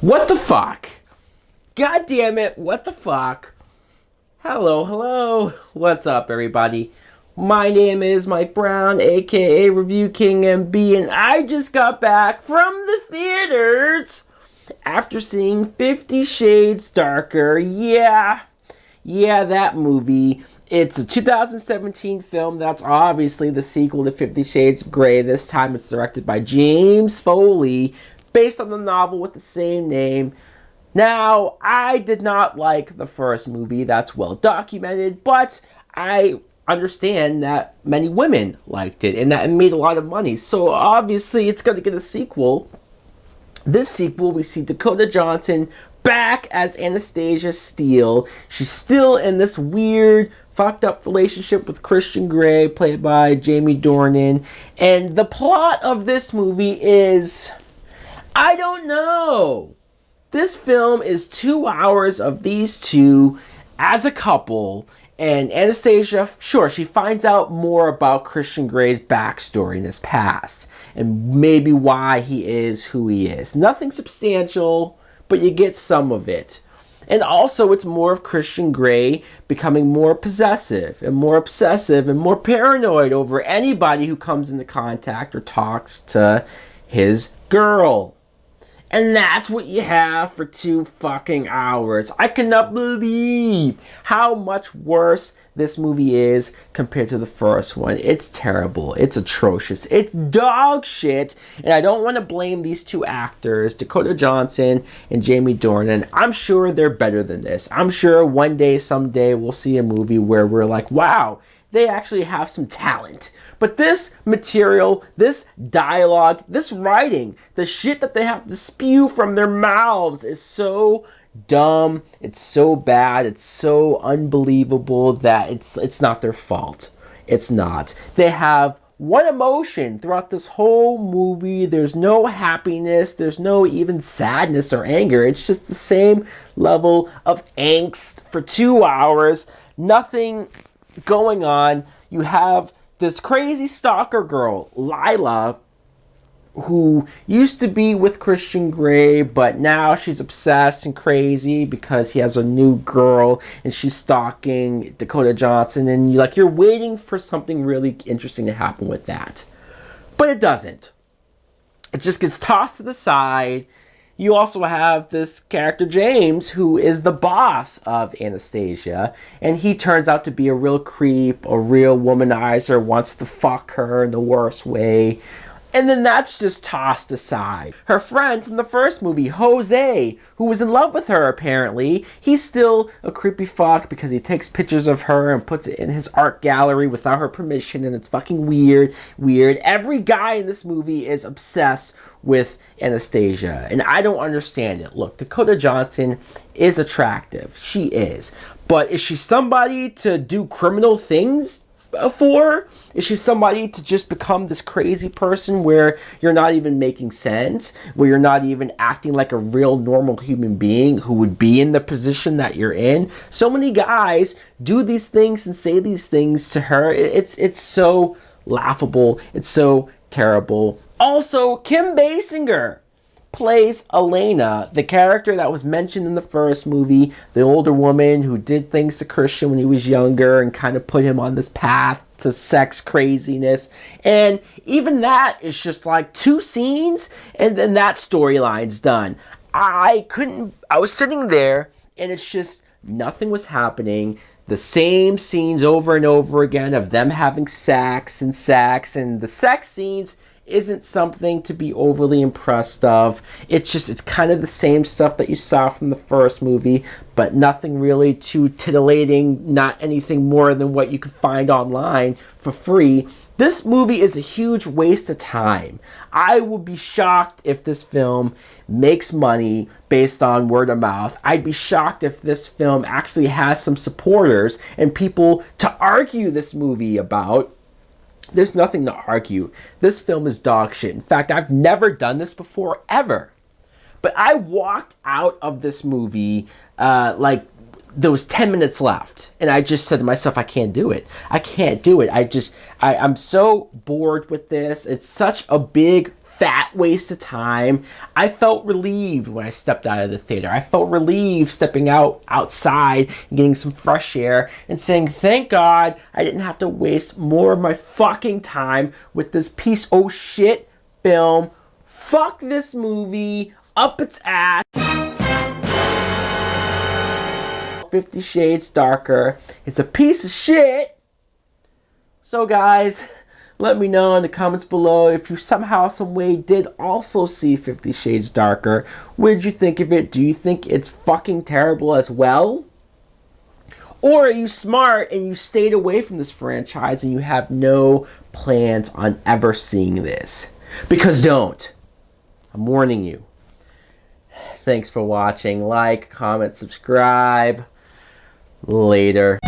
What the fuck? God damn it, what the fuck? Hello. What's up, everybody? My name is Mike Brown, aka ReviewKingMB, and I just got back from the theaters after seeing 50 Shades Darker. Yeah, that movie. It's a 2017 film that's obviously the sequel to 50 Shades of Grey. This time it's directed by James Foley, based on the novel with the same name. Now, I did not like the first movie, that's well documented, but I understand that many women liked it and that it made a lot of money. So obviously it's going to get a sequel. This sequel, we see Dakota Johnson back as Anastasia Steele. She's still in this weird, fucked up relationship with Christian Grey, played by Jamie Dornan. And the plot of this movie is, I don't know. This film is 2 hours of these two as a couple, and Anastasia, sure, she finds out more about Christian Grey's backstory in his past, and maybe why he is who he is. Nothing substantial, but you get some of it. And also, it's more of Christian Grey becoming more possessive and more obsessive and more paranoid over anybody who comes into contact or talks to his girl. And that's what you have for 2 fucking hours. I cannot believe how much worse this movie is compared to the first one. It's terrible. It's atrocious. It's dog shit. And I don't want to blame these 2 actors, Dakota Johnson and Jamie Dornan. I'm sure they're better than this. I'm sure one day, someday, we'll see a movie where we're like, wow, they actually have some talent. But this material, this dialogue, this writing, the shit that they have to spew from their mouths is so dumb, it's so bad, it's so unbelievable that it's not their fault. It's not. They have one emotion throughout this whole movie. There's no happiness, there's no even sadness or anger. It's just the same level of angst for 2 hours. Nothing going on. You have this crazy stalker girl, Lila, who used to be with Christian Grey, but now she's obsessed and crazy because he has a new girl and she's stalking Dakota Johnson, and you're waiting for something really interesting to happen with that. But it doesn't. It just gets tossed to the side. You also have this character, James, who is the boss of Anastasia, and he turns out to be a real creep, a real womanizer, wants to fuck her in the worst way. And then that's just tossed aside. Her friend from the first movie, Jose, who was in love with her apparently, he's still a creepy fuck because he takes pictures of her and puts it in his art gallery without her permission, and it's fucking weird. Every guy in this movie is obsessed with Anastasia, and I don't understand it. Look, Dakota Johnson is attractive. She is. But is she somebody to do criminal things for? Is she somebody to just become this crazy person where you're not even making sense, where you're not even acting like a real normal human being who would be in the position that you're in? So many guys do these things and say these things to her. It's so laughable. It's so terrible. Also, Kim Basinger plays Elena, the character that was mentioned in the first movie, the older woman who did things to Christian when he was younger and kind of put him on this path to sex craziness. And even that is just like 2 scenes and then that storyline's done. I was sitting there and it's just nothing was happening. The same scenes over and over again of them having sex, and the sex scenes isn't something to be overly impressed of. It's kind of the same stuff that you saw from the first movie, but nothing really too titillating, not anything more than what you could find online for free. This movie is a huge waste of time. I will be shocked if this film makes money based on word of mouth. I'd be shocked if this film actually has some supporters and people to argue this movie about. There's nothing to argue. This film is dog shit. In fact, I've never done this before, ever. But I walked out of this movie there was 10 minutes left. And I just said to myself, I can't do it. I'm so bored with this. It's such a big fat waste of time. I felt relieved when I stepped out of the theater. I felt relieved stepping outside and getting some fresh air and saying, thank God I didn't have to waste more of my fucking time with this piece of shit film. Fuck this movie up its ass. 50 Shades Darker. It's a piece of shit. So guys, let me know in the comments below if you somehow, some way did also see 50 Shades Darker. What did you think of it? Do you think it's fucking terrible as well? Or are you smart and you stayed away from this franchise and you have no plans on ever seeing this? Because don't. I'm warning you. Thanks for watching. Like, comment, subscribe. Later.